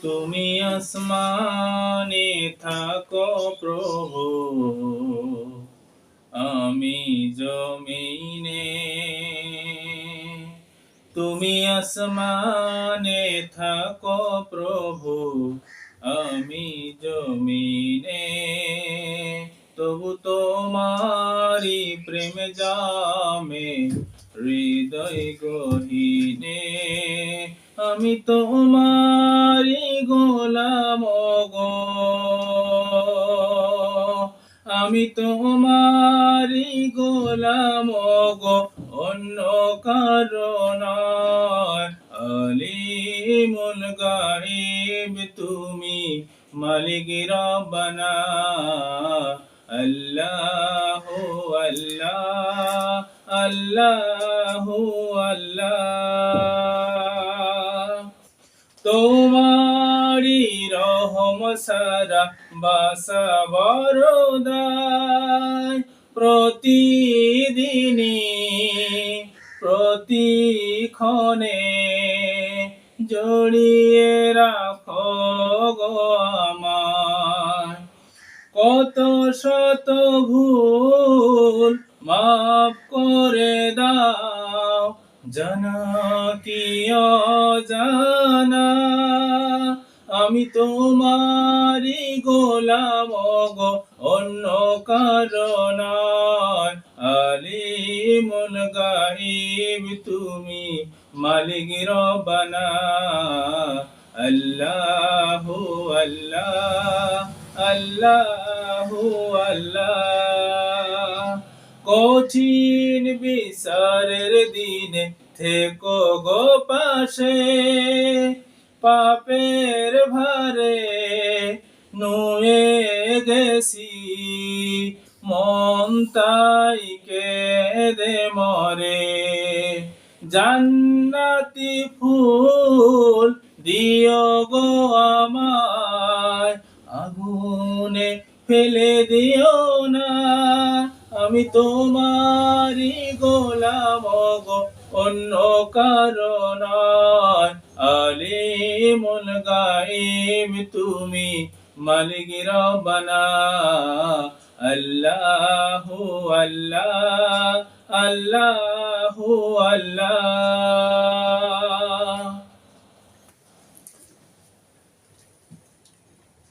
তুমি আসমানে থাকো প্রভু, আমি জমিনে। তুমি আসমানে থাকো প্রভু, আমি জমিনে। তবু তোমারি প্রেম জামে হৃদয় গহীনে। আমি তোমারি গোলাম গো, আমি তোমারি গোলাম গো, অন্য কারো নয়। আলিমুল গায়ব তুমি, মালিক রব্বানা। আল্লাহু আল্লাহ, আল্লাহু আল্লাহ। তোমারি রহম সারা বাসা বরদায়, প্রতিদিনই প্রতিক্ষণে জড়িয়ে রাখো গো আমায়। কত শত ভুল মাফ করে দাও, জানা কি অজানা। আমি তোমারি গোলাম গো, অন্য কারো নয়। আলিমুল গায়ব তুমি, মালিক রব্বানা। আল্লাহু আল্লাহ, আল্লাহু আল্লাহ। কঠিন বিচারের দিনে থেকো গো পাশে, পাপের ভারে নুয়ে গেছি, মন তাই কেঁদে মরে। জান্নাতি ফুল দিও গো আমায়, আগুনে ফেলে দিও না। আমি তোমারি গোলাম গো, অন্য কারো নয়। আলিমুল গায়ব তুমি, মালিক রব্বানা। আল্লাহু আল্লাহ, আল্লাহু আল্লাহ।